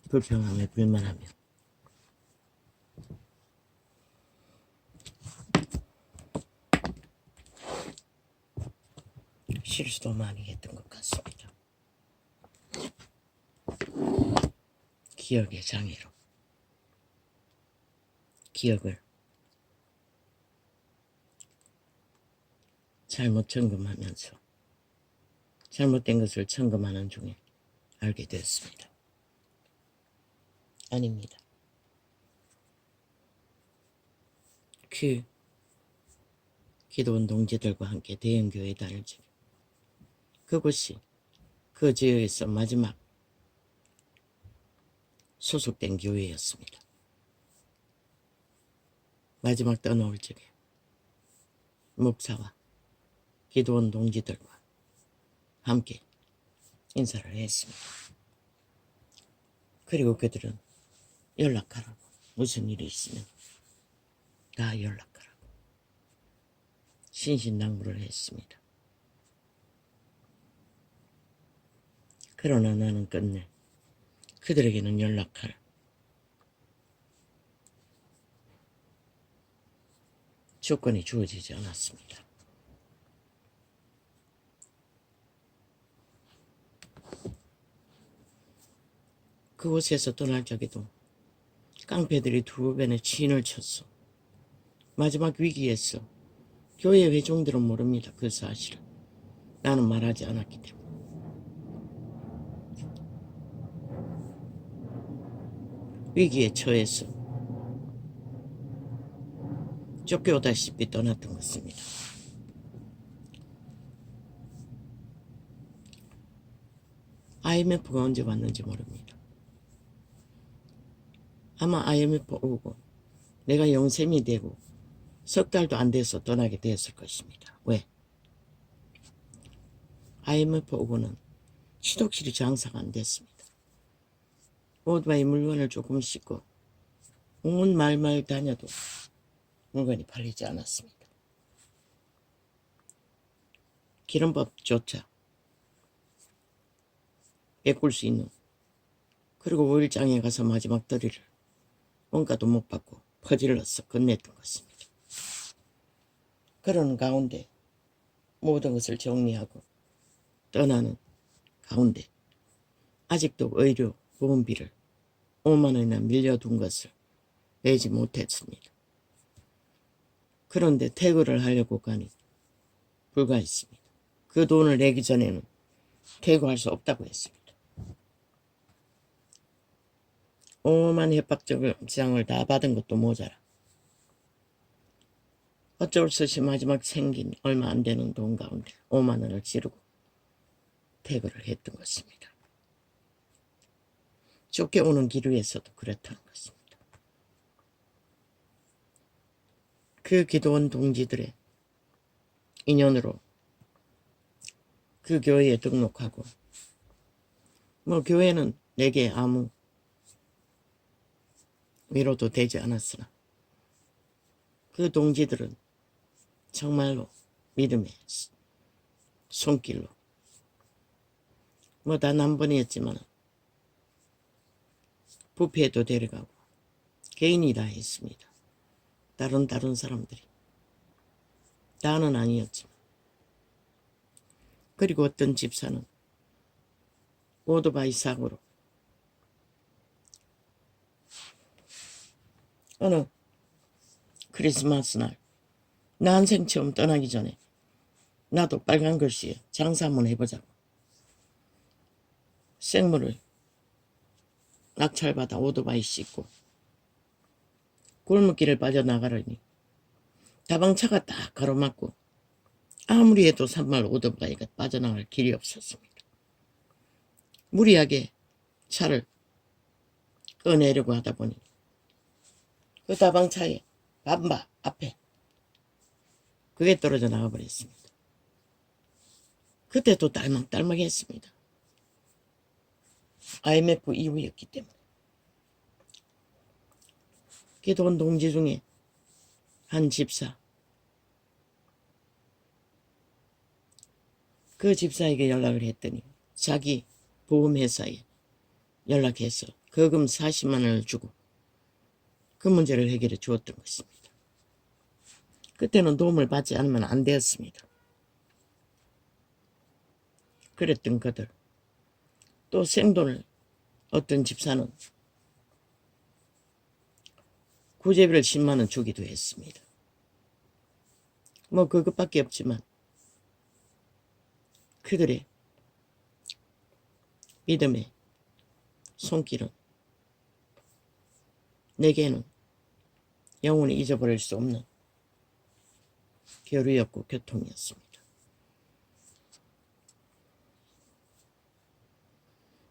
불평하며 불만하며 실수도 많이 했던 것 같습니다. 기억의 장애로 기억을 잘못 점검하면서 잘못된 것을 점검하는 중에 알게 되었습니다. 아닙니다. 그 기도원 동지들과 함께 대형교회에 다닐 적에 그곳이 그 지역에서 마지막 소속된 교회였습니다. 마지막 떠나올 적에 목사와 기도원 동지들과 함께 인사를 했습니다. 그리고 그들은 연락하라고, 무슨 일이 있으면 다 연락하라고 신신당부를 했습니다. 그러나 나는 끝내 그들에게는 연락할 조건이 주어지지 않았습니다. 그곳에서 떠날 적에도 깡패들이 두 번의 친을 쳤어. 마지막 위기에서 교회 회중들은 모릅니다. 그 사실을. 나는 말하지 않았기 때문에. 위기에 처해서 쫓겨오다시피 떠났던 것입니다. IMF가 언제 왔는지 모릅니다. 아마 IMF 오고 내가 영셈이 되고 석 달도 안 돼서 떠나게 되었을 것입니다. 왜? IMF 오고는 시독실이 장사가 안 됐습니다. 오토바이 물건을 조금 싣고 온 말말 다녀도 물건이 팔리지 않았습니다. 기름밥조차 메꿀 수 있는, 그리고 5일장에 가서 마지막 더리를 원가도 못 받고 퍼질러서 건넸던 것입니다. 그러는 가운데 모든 것을 정리하고 떠나는 가운데 아직도 의료 보험비를 5만 원이나 밀려둔 것을 내지 못했습니다. 그런데 퇴거를 하려고 가니 불가했습니다. 그 돈을 내기 전에는 퇴거할 수 없다고 했습니다. 5만 협박장을 다 받은 것도 모자라 어쩔 수 없이 마지막 생긴 얼마 안 되는 돈 가운데 5만 원을 지르고 퇴거를 했던 것입니다. 쫓겨오는 길 위에서도 그렇다는 것입니다. 그 기도원 동지들의 인연으로 그 교회에 등록하고 교회는 내게 아무 위로도 되지 않았으나 그 동지들은 정말로 믿음의 손길로 단 한 번이었지만 부패도 데려가고 개인이 다 했습니다. 다른 사람들이 다는 아니었지만. 그리고 어떤 집사는 오토바이 사고로 어느 크리스마스 날 난생 처음 떠나기 전에 나도 빨간 글씨에 장사 한번 해보자고 생물을 낙찰받아 오토바이 싣고 골목길을 빠져나가려니 다방차가 딱 가로막고 아무리 해도 산말 오토바이가 빠져나갈 길이 없었습니다. 무리하게 차를 꺼내려고 하다 보니 그 다방차에 반바 앞에 그게 떨어져 나가버렸습니다. 그때도 딸막딸막했습니다. IMF 이후였기 때문에. 기도원 동지 중에 한 집사, 그 집사에게 연락을 했더니 자기 보험회사에 연락해서 거금 40만 원을 주고 그 문제를 해결해 주었던 것입니다. 그때는 도움을 받지 않으면 안 되었습니다. 그랬던 그들. 또 생돈을 어떤 집사는 구제비를 10만 원 주기도 했습니다. 뭐 그것밖에 없지만 그들의 믿음의 손길은 내게는 영원히 잊어버릴 수 없는 교류였고 교통이었습니다.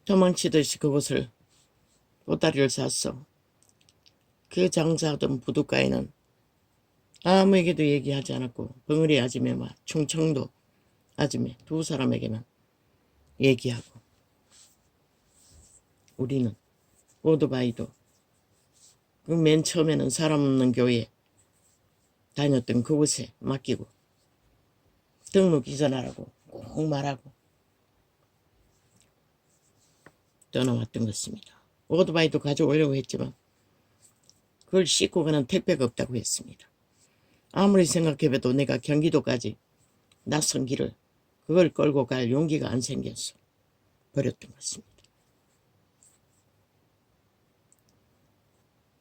도망치듯이 그곳을 보따리를 쌌어. 그 장사하던 부둣가에는 아무에게도 얘기하지 않았고 벙어리 아줌매와 충청도 아줌매 두 사람에게만 얘기하고 우리는 오토바이도 그 맨 처음에는 사람 없는 교회 다녔던 그곳에 맡기고 등록 이전하라고 꼭 말하고 떠나왔던 것입니다. 오토바이도 가져오려고 했지만 그걸 싣고 가는 택배가 없다고 했습니다. 아무리 생각해봐도 내가 경기도까지 낯선 길을 그걸 끌고 갈 용기가 안 생겨서 버렸던 것입니다.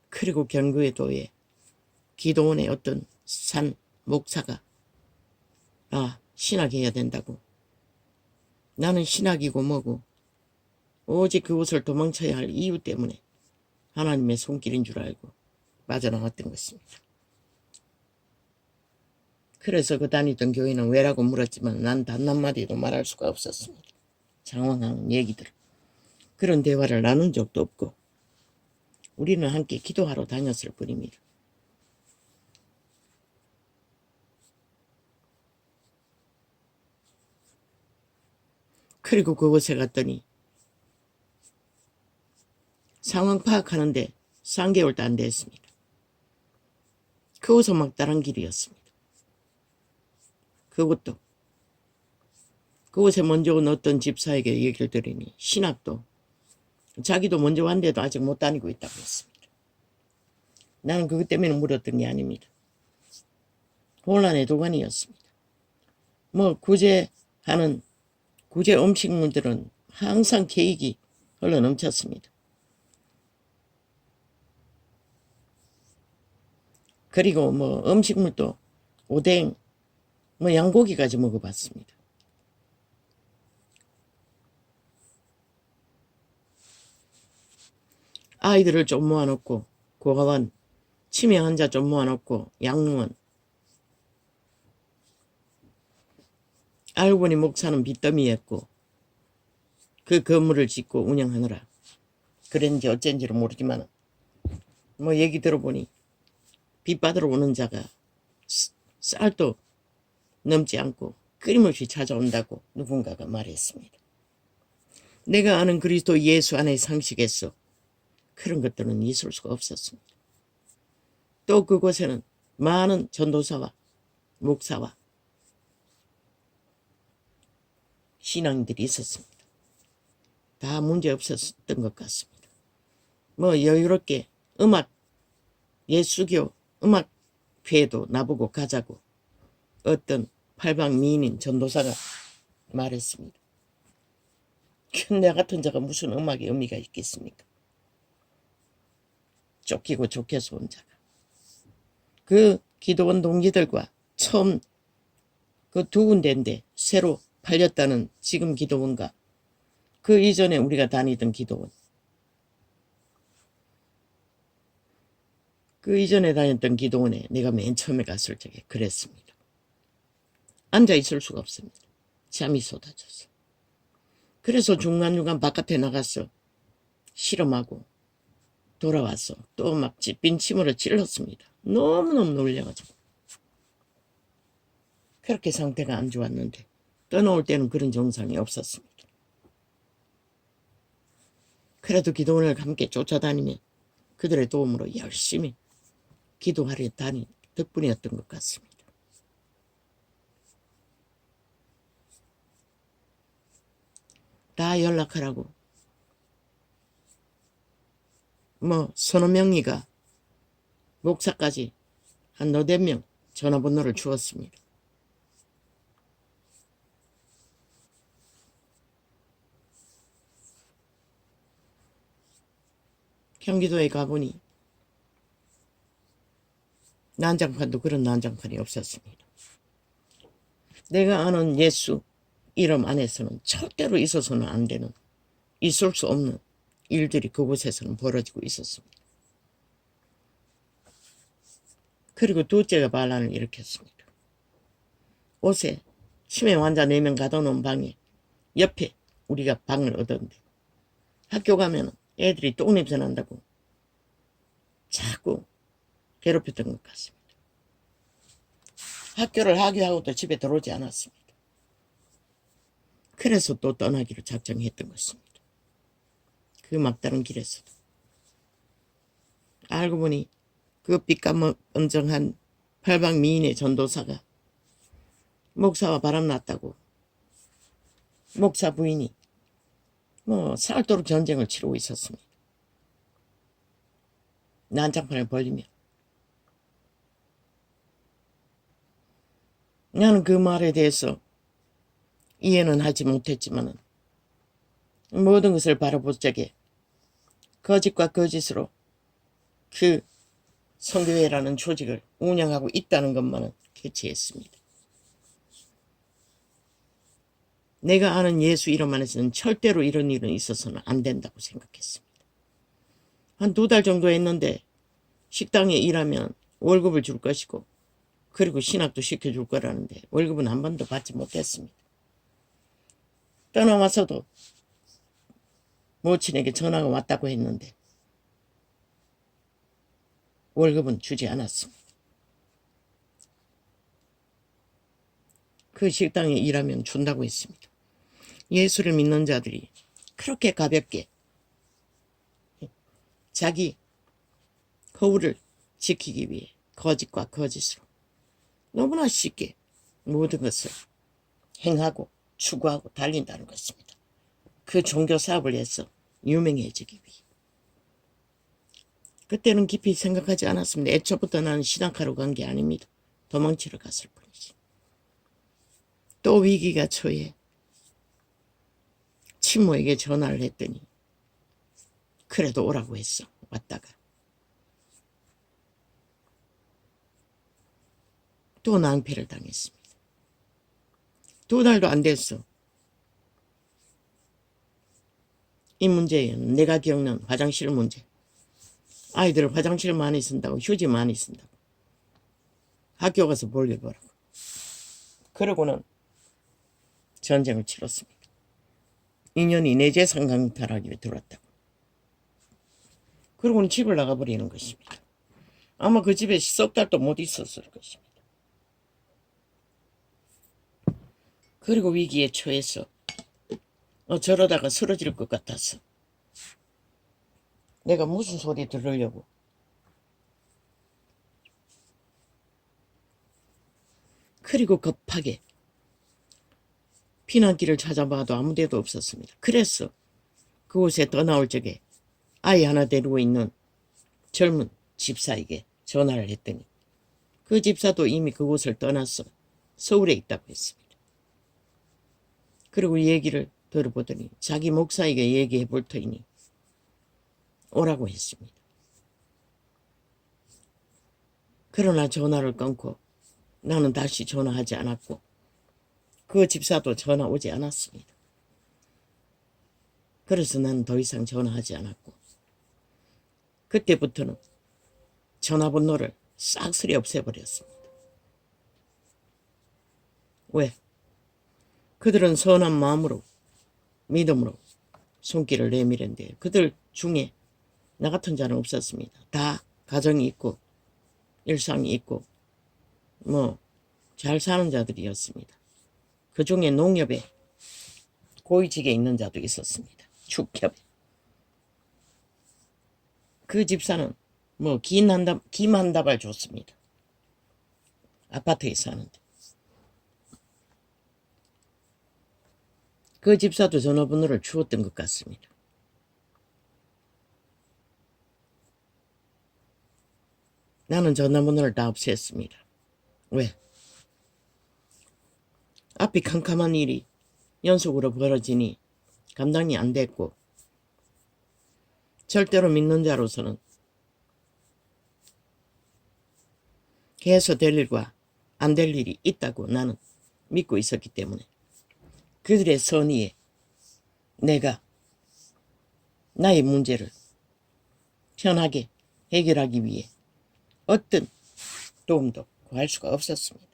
그리고 경기도에 기도원의 어떤 산 목사가 신학해야 된다고. 나는 신학이고 뭐고 오직 그곳을 도망쳐야 할 이유 때문에 하나님의 손길인 줄 알고 빠져나왔던 것입니다. 그래서 그 다니던 교회는 왜라고 물었지만 난 단 한마디도 말할 수가 없었습니다. 장황한 얘기들. 그런 대화를 나눈 적도 없고 우리는 함께 기도하러 다녔을 뿐입니다. 그리고 그곳에 갔더니 상황 파악하는데 3개월도 안 됐습니다. 그곳은 막다른 길이었습니다. 그것도 그곳에 먼저 온 어떤 집사에게 얘기를 드리니 신학도 자기도 먼저 왔는데도 아직 못 다니고 있다고 했습니다. 나는 그것 때문에 물었던 게 아닙니다. 혼란의 도가니였습니다. 뭐 구제 음식물들은 항상 계획이 흘러넘쳤습니다. 그리고 뭐 음식물도 오뎅, 뭐 양고기까지 먹어봤습니다. 아이들을 좀 모아놓고 고아원, 치매 환자 좀 모아놓고 양로원. 알고 보니 목사는 빚더미였고 그 건물을 짓고 운영하느라 그랬는지 어쩐지를 모르지만 뭐 얘기 들어보니 빚 받으러 오는 자가 쌀도 넘지 않고 끊임없이 찾아온다고 누군가가 말했습니다. 내가 아는 그리스도 예수 안의 상식에서 그런 것들은 있을 수가 없었습니다. 또 그곳에는 많은 전도사와 목사와 신앙인들이 있었습니다. 다 문제 없었던 것 같습니다. 뭐 여유롭게 예수교 음악회에도 나보고 가자고 어떤 팔방미인인 전도사가 말했습니다. 나 같은 자가 무슨 음악에 의미가 있겠습니까? 쫓기고 쫓겨서 온 자가. 그 기도원 동기들과 처음 그 두 군데인데 새로 팔렸다는 지금 기도원과 그 이전에 우리가 다니던 기도원, 그 이전에 다녔던 기도원에 내가 맨 처음에 갔을 적에 그랬습니다. 앉아있을 수가 없습니다. 잠이 쏟아져서. 그래서 중간중간 바깥에 나가서 실험하고 돌아와서 또 막 빈 침으로 찔렀습니다. 너무너무 놀려가지고. 그렇게 상태가 안 좋았는데 떠나올 때는 그런 증상이 없었습니다. 그래도 기도원을 함께 쫓아다니며 그들의 도움으로 열심히 기도하려 다닌 덕분이었던 것 같습니다. 다 연락하라고 서너 명이가 목사까지 한 너댓 명 전화번호를 주었습니다. 경기도에 가보니 난장판도 그런 난장판이 없었습니다. 내가 아는 예수 이름 안에서는 절대로 있어서는 안 되는, 있을 수 없는 일들이 그곳에서는 벌어지고 있었습니다. 그리고 둘째가 반란을 일으켰습니다. 옷에 치매 환자 4명 가둬놓은 방에 옆에 우리가 방을 얻었는데 학교 가면 애들이 똥냄새 난다고 자꾸 괴롭혔던 것 같습니다. 학교를 하교하고도 집에 들어오지 않았습니다. 그래서 또 떠나기로 작정했던 것입니다. 그 막다른 길에서도. 알고 보니 그 삐까뻔쩍한 팔방 미인의 전도사가 목사와 바람났다고 목사 부인이 살도록 전쟁을 치르고 있었습니다. 난장판을 벌리며. 나는 그 말에 대해서 이해는 하지 못했지만 모든 것을 바라볼 적에 거짓과 거짓으로 그 선교회라는 조직을 운영하고 있다는 것만은 캐치했습니다. 내가 아는 예수 이름 안에서는 절대로 이런 일은 있어서는 안 된다고 생각했습니다. 한 2달 정도 했는데 식당에 일하면 월급을 줄 것이고 그리고 신학도 시켜줄 거라는데 월급은 한 번도 받지 못했습니다. 떠나와서도 모친에게 전화가 왔다고 했는데 월급은 주지 않았습니다. 그 식당에 일하면 준다고 했습니다. 예수를 믿는 자들이 그렇게 가볍게 자기 거울을 지키기 위해 거짓과 거짓으로 너무나 쉽게 모든 것을 행하고 추구하고 달린다는 것입니다. 그 종교 사업을 해서 유명해지기 위해. 그때는 깊이 생각하지 않았습니다. 애초부터 나는 신학하러 간 게 아닙니다. 도망치러 갔을 뿐이지. 또 위기가 처해 친모에게 전화를 했더니 그래도 오라고 했어. 왔다가 또 낭패를 당했습니다. 2달도 안 됐어. 이 문제는 내가 겪는 화장실 문제. 아이들 화장실 많이 쓴다고, 휴지 많이 쓴다고. 학교 가서 볼일보라고. 그러고는 전쟁을 치렀습니다. 인연이 내 재산 강탈하기 위해 들어왔다고. 그러고는 집을 나가버리는 것입니다. 아마 그 집에 석 달도 못 있었을 것입니다. 그리고 위기에 처해서 저러다가 쓰러질 것 같아서 내가 무슨 소리 들으려고 그리고 급하게 피난길을 찾아봐도 아무 데도 없었습니다. 그래서 그곳에 떠나올 적에 아이 하나 데리고 있는 젊은 집사에게 전화를 했더니 그 집사도 이미 그곳을 떠나서 서울에 있다고 했습니다. 그리고 얘기를 들어보더니 자기 목사에게 얘기해 볼 터이니 오라고 했습니다. 그러나 전화를 끊고 나는 다시 전화하지 않았고 그 집사도 전화 오지 않았습니다. 그래서 나는 더 이상 전화하지 않았고 그때부터는 전화번호를 싹쓸이 없애버렸습니다. 왜? 그들은 선한 마음으로 믿음으로 손길을 내밀었는데 그들 중에 나 같은 자는 없었습니다. 다 가정이 있고 일상이 있고 잘 사는 자들이었습니다. 그 중에 농협에 고위직에 있는 자도 있었습니다. 축협에. 그 집사는 김 한 다발 줬습니다. 아파트에 사는데. 그 집사도 전화번호를 주었던 것 같습니다. 나는 전화번호를 다 없앴습니다. 왜? 앞이 캄캄한 일이 연속으로 벌어지니 감당이 안 됐고, 절대로 믿는 자로서는 해서 될 일과 안 될 일이 있다고 나는 믿고 있었기 때문에 그들의 선의에 내가 나의 문제를 편하게 해결하기 위해 어떤 도움도 구할 수가 없었습니다.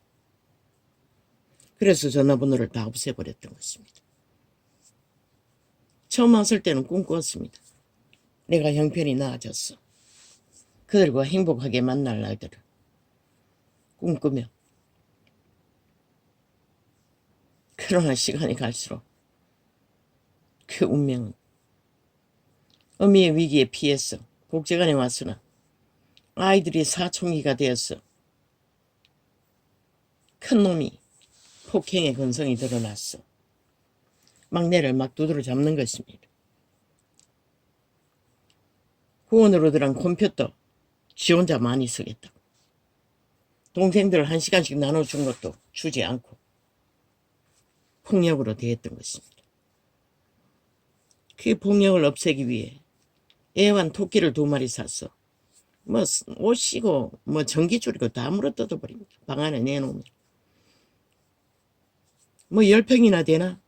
그래서 전화번호를 다 없애버렸던 것입니다. 처음 왔을 때는 꿈꾸었습니다. 내가 형편이 나아졌어. 그들과 행복하게 만날 날들을 꿈꾸며. 그러나 시간이 갈수록 그 운명은 어미의 위기에 피해서 복지관에 왔으나 아이들이 사춘기가 되었어. 큰 놈이 폭행의 근성이 드러났어. 막내를 막 두드러 잡는 것입니다. 후원으로 들어간 컴퓨터 지 혼자 많이 쓰겠다고. 동생들 1시간씩 나눠준 것도 주지 않고 폭력으로 대했던 것입니다. 그 폭력을 없애기 위해 애완 토끼를 2마리 샀어. 뭐 옷이고 뭐 전기줄이고 다 물어뜯어 버립니다. 방 안에 내놓으면. 뭐 10평이나 되나?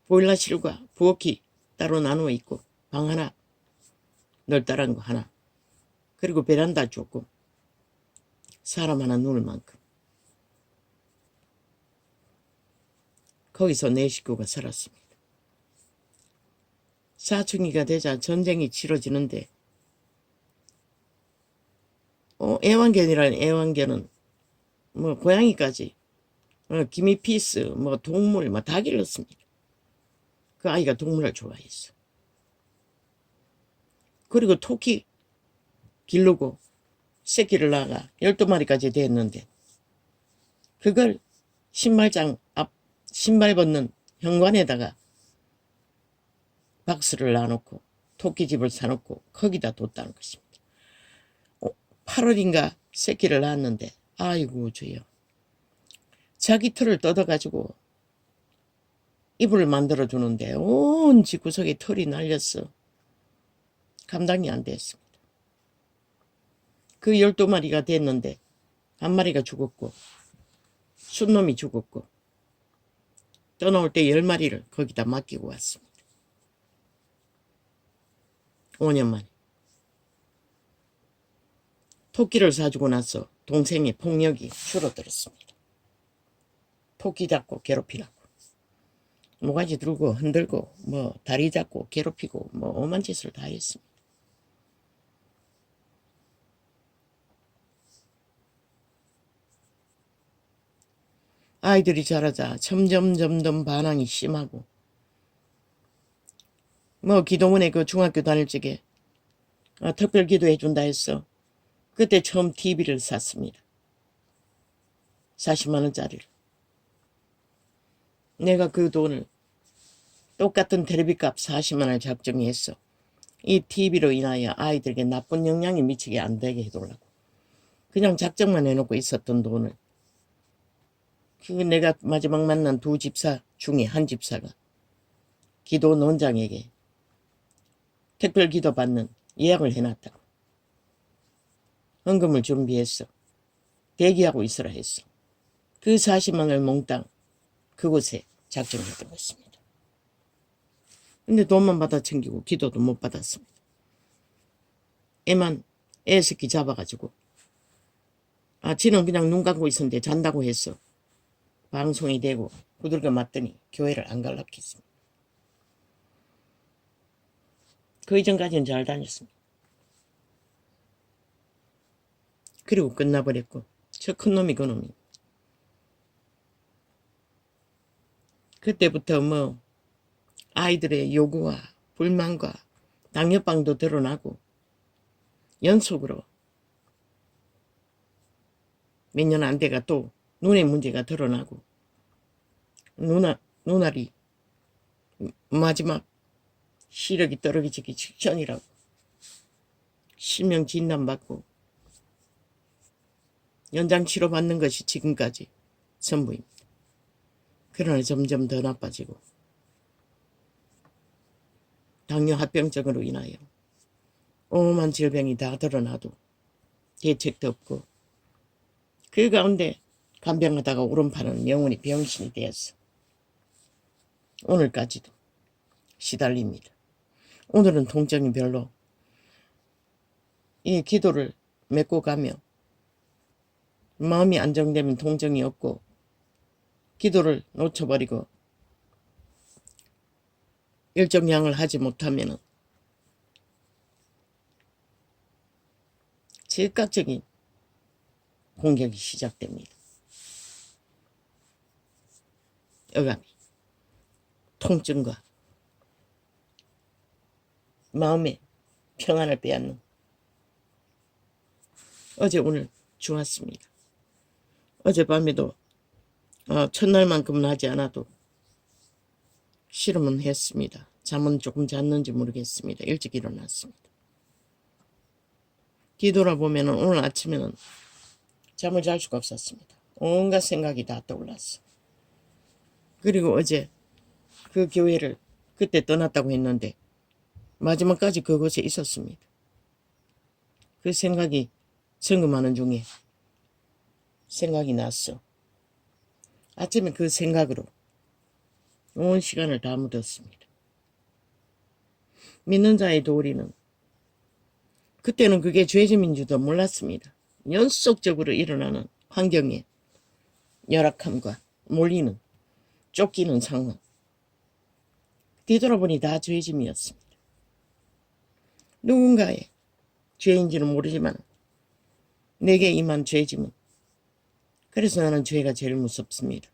보일러실과 부엌이 따로 나누어 있고 방 하나 넓다란 거 하나, 그리고 베란다 줬고 사람 하나 누울 만큼. 거기서 4식구가 살았습니다. 사춘기가 되자 전쟁이 치러지는데 애완견이라는 애완견은 뭐 고양이까지 기미피스 뭐 동물 뭐 다 길렀습니다. 그 아이가 동물을 좋아했어. 그리고 토끼 기르고 새끼를 낳아가 12마리까지 됐는데 그걸 신발장 앞 신발 벗는 현관에다가 박스를 놔놓고 토끼집을 사놓고 거기다 뒀다는 것입니다. 8월인가 새끼를 낳았는데 아이고 주여, 자기 털을 뜯어가지고 이불을 만들어주는데 온 집구석에 털이 날렸어. 감당이 안 됐습니다. 그 12마리가 됐는데 1마리가 죽었고 순놈이 죽었고 떠나올 때 10마리를 거기다 맡기고 왔습니다. 5년 만에. 토끼를 사주고 나서 동생의 폭력이 줄어들었습니다. 토끼 잡고 괴롭히라고. 모가지 들고 흔들고 뭐 다리 잡고 괴롭히고 뭐 오만 짓을 다 했습니다. 아이들이 자라자 점점 반항이 심하고 뭐 기도원에 그 중학교 다닐 적에 특별 기도해 준다 했어. 그때 처음 TV를 샀습니다. 40만 원짜리를. 내가 그 돈을 똑같은 텔레비값 40만 원을 작정했어. 이 TV로 인하여 아이들에게 나쁜 영향이 미치게 안 되게 해두려고. 그냥 작정만 해놓고 있었던 돈을 그 내가 마지막 만난 2집사 중에 한 집사가 기도 논장에게 특별 기도 받는 예약을 해놨다고. 헌금을 준비했어. 대기하고 있으라 했어. 그 40만 원을 몽땅 그곳에 작정했던 것입니다. 근데 돈만 받아 챙기고 기도도 못 받았습니다. 애 새끼 잡아가지고 지는 그냥 눈 감고 있었는데 잔다고 했어. 방송이 되고 두들겨 맞더니 교회를 안 갈라 했습니다. 그 이전까지는 잘 다녔습니다. 그리고 끝나버렸고 저 큰 놈이 그 놈이. 그때부터 뭐 아이들의 요구와 불만과 당뇨병도 드러나고 연속으로 몇 년 안 돼가 또 눈의 문제가 드러나고 눈알이 마지막 시력이 떨어지기 직전이라고. 실명 진단받고 연장 치료받는 것이 지금까지 전부입니다. 그러나 점점 더 나빠지고 당뇨 합병증으로 인하여 오만 질병이 다 드러나도 대책도 없고 그 가운데 간병하다가 오른팔은 영원히 병신이 되었어. 오늘까지도 시달립니다. 오늘은 통증이 별로 이 기도를 맺고 가며 마음이 안정되면 통증이 없고 기도를 놓쳐버리고 일정량을 하지 못하면 즉각적인 공격이 시작됩니다. 어감이 통증과 마음의 평안을 빼앗는 어제 오늘 좋았습니다. 어젯밤에도 첫날만큼은 하지 않아도 실험은 했습니다. 잠은 조금 잤는지 모르겠습니다. 일찍 일어났습니다. 뒤돌아보면 오늘 아침에는 잠을 잘 수가 없었습니다. 온갖 생각이 다 떠올랐어. 그리고 어제 그 교회를 그때 떠났다고 했는데 마지막까지 그곳에 있었습니다. 그 생각이 점검하는 중에 생각이 났어. 아침에 그 생각으로 온 시간을 다 묻었습니다. 믿는 자의 도리는 그때는 그게 죄짐인 줄도 몰랐습니다. 연속적으로 일어나는 환경의 열악함과 몰리는 쫓기는 상황. 뒤돌아보니 다 죄짐이었습니다. 누군가의 죄인지는 모르지만 내게 임한 죄짐은 그래서 나는 죄가 제일 무섭습니다.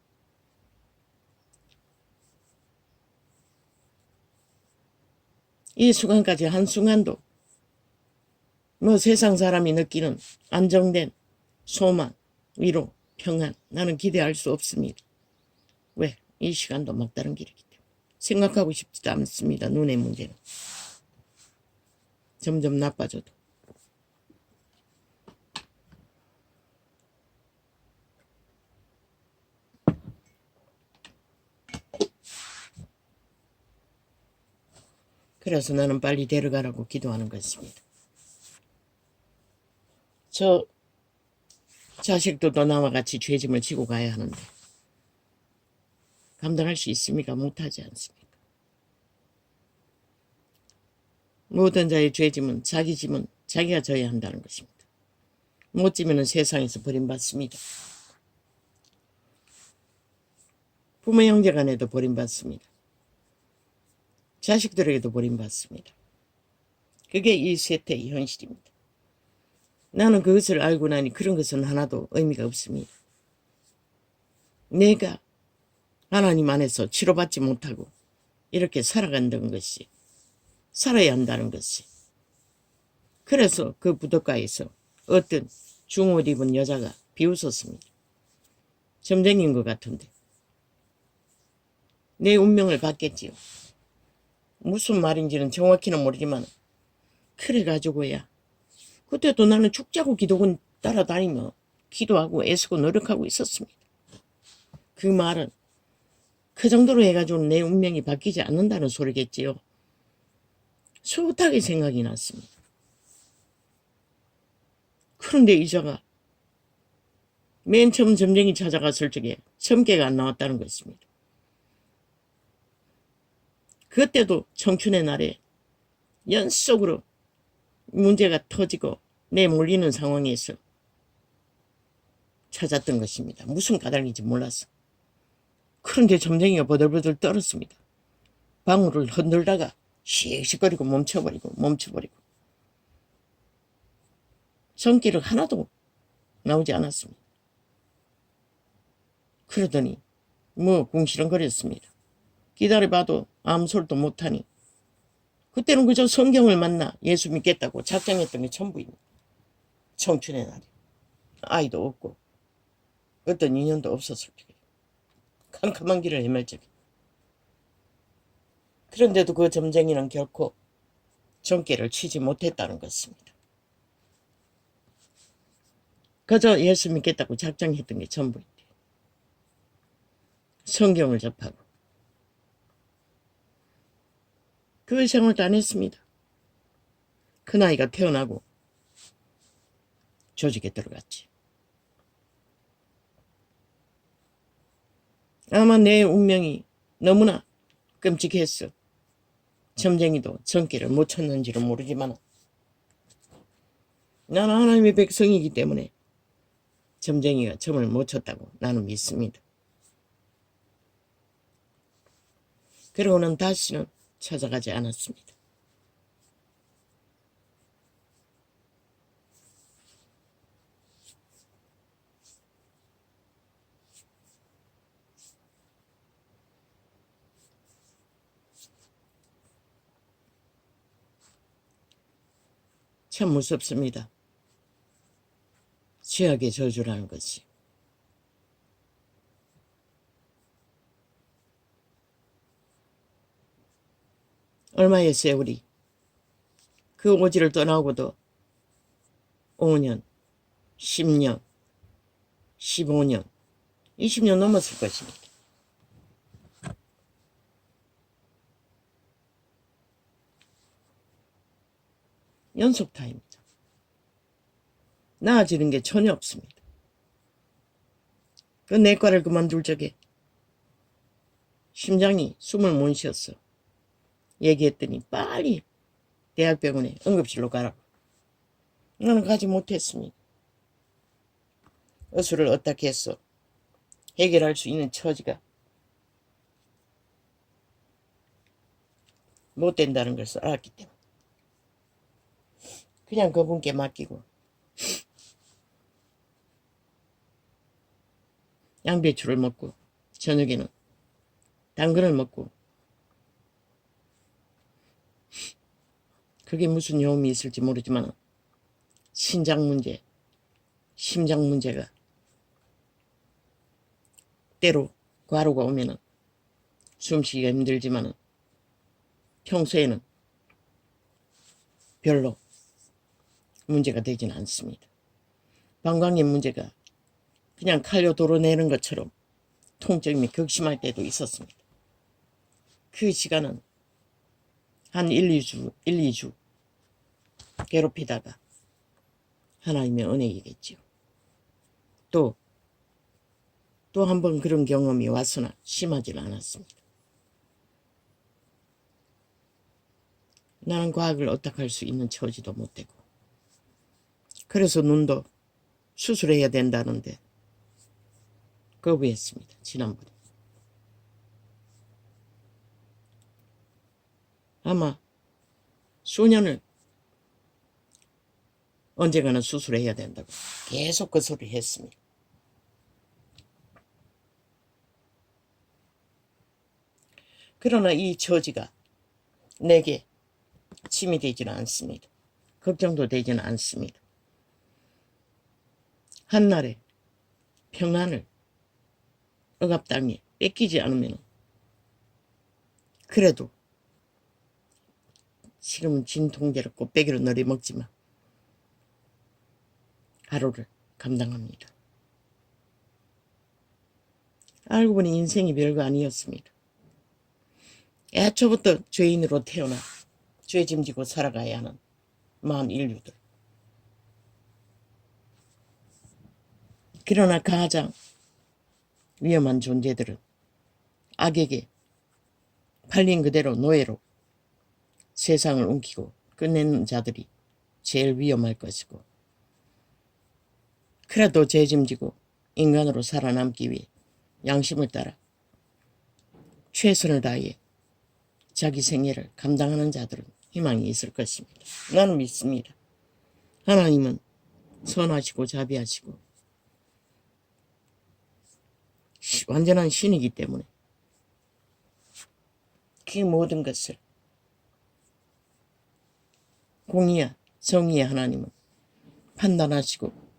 이 순간까지 한순간도 세상 사람이 느끼는 안정된 소망, 위로, 평안 나는 기대할 수 없습니다. 왜? 이 시간도 막다른 길이기 때문에. 생각하고 싶지도 않습니다. 눈의 문제는. 점점 나빠져도. 그래서 나는 빨리 데려가라고 기도하는 것입니다. 저 자식도 나와 같이 죄짐을 지고 가야 하는데 감당할 수 있습니까? 못하지 않습니까? 모든 자의 죄짐은 자기 짐은 자기가 져야 한다는 것입니다. 못 지면 세상에서 버림받습니다. 부모 형제 간에도 버림받습니다. 자식들에게도 버림받습니다. 그게 이 세태의 현실입니다. 나는 그것을 알고 나니 그런 것은 하나도 의미가 없습니다. 내가 하나님 안에서 치료받지 못하고 이렇게 살아간다는 것이 살아야 한다는 것이 그래서 그 부둣가에서 어떤 중옷 입은 여자가 비웃었습니다. 점쟁이인 것 같은데 내 운명을 받겠지요. 무슨 말인지는 정확히는 모르지만 그래가지고야 그때도 나는 죽자고 기도원 따라다니며 기도하고 애쓰고 노력하고 있었습니다. 그 말은 그 정도로 해가지고 내 운명이 바뀌지 않는다는 소리겠지요. 숱하게 생각이 났습니다. 그런데 이자가 맨 처음 점쟁이 찾아갔을 적에 점괘가 안 나왔다는 것입니다. 그때도 청춘의 날에 연속으로 문제가 터지고 내몰리는 상황에서 찾았던 것입니다. 무슨 까닭인지 몰라서. 그런데 점쟁이가 버들버들 떨었습니다. 방울을 흔들다가 씩씩거리고 멈춰버리고 손길은 하나도 나오지 않았습니다. 그러더니 궁시렁거렸습니다. 기다려봐도 아무 소리도 못하니 그때는 그저 성경을 만나 예수 믿겠다고 작정했던 게 전부입니다. 청춘의 날에 아이도 없고 어떤 인연도 없었을 적에 캄캄한 길을 헤맬 적에 그런데도 그 점쟁이는 결코 점괘를 치지 못했다는 것입니다. 그저 예수 믿겠다고 작정했던 게 전부인데 성경을 접하고 그 생활도 안 했습니다. 그 나이가 태어나고 조직에 들어갔지. 아마 내 운명이 너무나 끔찍했어. 점쟁이도 전기를 못 쳤는지는 모르지만 나는 하나님의 백성이기 때문에 점쟁이가 점을 못 쳤다고 나는 믿습니다. 그러고는 다시는 찾아가지 않았습니다. 참 무섭습니다. 죄악의 저주라는 것이. 얼마의 세월이 그 오지를 떠나고도 5년, 10년, 15년, 20년 넘었을 것입니다. 연속타입니다. 나아지는 게 전혀 없습니다. 그 내과를 그만둘 적에 심장이 숨을 못 쉬었어. 얘기했더니 빨리 대학병원에 응급실로 가라고. 나는 가지 못했습니다. 의술을 어떻게 했어? 해결할 수 있는 처지가 못 된다는 것을 알았기 때문에 그냥 그분께 맡기고 양배추를 먹고 저녁에는 당근을 먹고 그게 무슨 요음이 있을지 모르지만 신장 문제, 심장 문제가 때로 과로가 오면은 숨쉬기가 힘들지만 평소에는 별로 문제가 되지는 않습니다. 방광의 문제가 그냥 칼로 도로내는 것처럼 통증이 극심할 때도 있었습니다. 그 시간은 한 1, 2주 괴롭히다가 하나님의 은혜이겠지요. 또 한 번 그런 경험이 왔으나 심하지는 않았습니다. 나는 과학을 어떻게 할 수 있는 처지도 못 되고 그래서 눈도 수술해야 된다는데 거부했습니다. 지난번에. 아마 수년을 언젠가는 수술해야 된다고 계속 그 소리를 했습니다. 그러나 이 처지가 내게 침이 되지는 않습니다. 걱정도 되지는 않습니다. 한날에 평안을 억압당해 뺏기지 않으면 그래도 지금은 진통제를 꽃배기로 너리 먹지만 하루를 감당합니다. 알고 보니 인생이 별거 아니었습니다. 애초부터 죄인으로 태어나 죄짐지고 살아가야 하는 마음 인류들. 그러나 가장 위험한 존재들은 악에게 팔린 그대로 노예로 세상을 움키고 끝내는 자들이 제일 위험할 것이고 그래도 죄짐지고 인간으로 살아남기 위해 양심을 따라 최선을 다해 자기 생애를 감당하는 자들은 희망이 있을 것입니다. 나는 믿습니다. 하나님은 선하시고 자비하시고 완전한 신이기 때문에 그 모든 것을 공의와 정의의 하나님은 판단하시고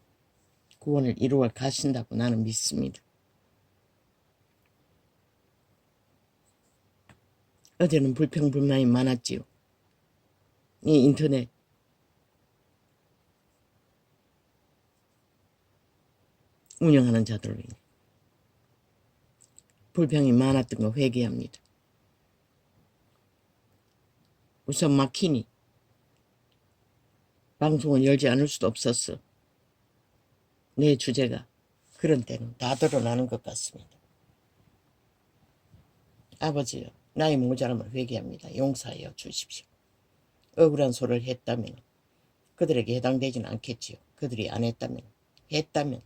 구원을 이루어 가신다고 나는 믿습니다. 어제는 불평불만이 많았지요. 이 인터넷 운영하는 자들로 인해 불평이 많았던 거 회개합니다. 우선 막히니 방송을 열지 않을 수도 없었어. 내 주제가 그런 때는 다 드러나는 것 같습니다. 아버지여, 나의 모자람을 회개합니다. 용서하여 주십시오. 억울한 소리를 했다면 그들에게 해당되지는 않겠지요. 그들이 안 했다면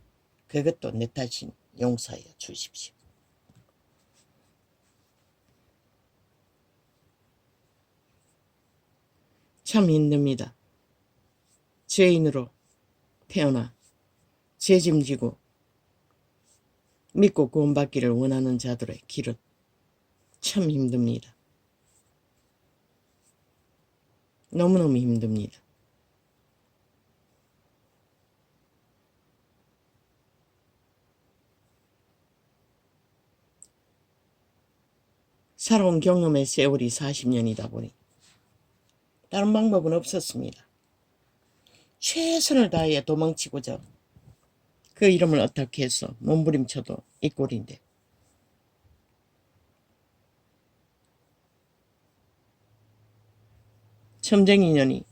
그것도 내 탓이니 용서하여 주십시오. 참 힘듭니다. 죄인으로 태어나 죄짐지고 믿고 구원받기를 원하는 자들의 길은 참 힘듭니다. 너무너무 힘듭니다. 살아온 경험의 세월이 40년이다 보니 다른 방법은 없었습니다. 최선을 다해 도망치고자 그 이름을 어떻게 해서 몸부림쳐도 이 꼴인데 첨쟁이년이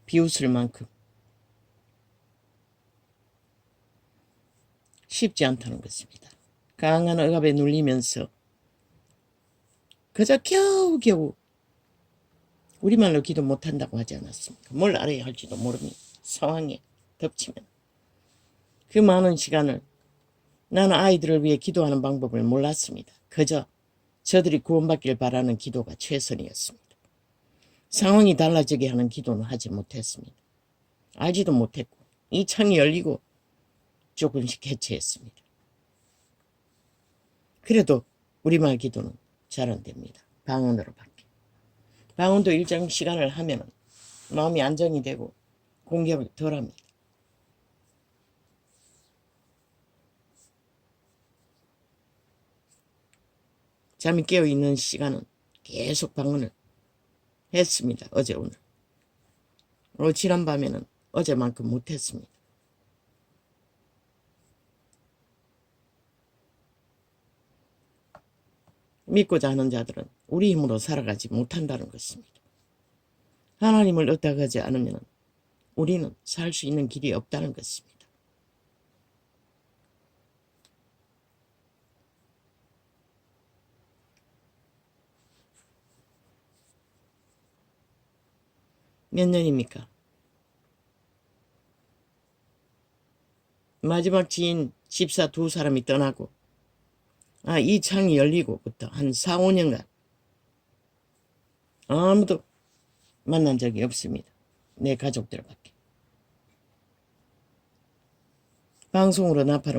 비웃을 만큼 쉽지 않다는 것입니다. 강한 억압에 눌리면서 그저 겨우겨우 우리말로 기도 못한다고 하지 않았습니까? 뭘 알아야 할지도 모릅니다. 상황에 덮치면. 그 많은 시간을 나는 아이들을 위해 기도하는 방법을 몰랐습니다. 그저 저들이 구원받길 바라는 기도가 최선이었습니다. 상황이 달라지게 하는 기도는 하지 못했습니다. 알지도 못했고 이 창이 열리고 조금씩 해체했습니다. 그래도 우리말 기도는 잘 안 됩니다. 방언으로밖에. 방언도 일정 시간을 하면 마음이 안정이 되고 공격을 덜합니다. 잠이 깨어있는 시간은 계속 방언을 했습니다. 어제 오늘. 지난 밤에는 어제만큼 못했습니다. 믿고자 하는 자들은 우리 힘으로 살아가지 못한다는 것입니다. 하나님을 의탁하지 않으면 우리는 살 수 있는 길이 없다는 것입니다. 몇 년입니까? 마지막 지인 집사 2사람이 떠나고 이 창이 열리고부터 한 4, 5년간 아무도 만난 적이 없습니다. 내 가족들밖에. 방송으로 나팔을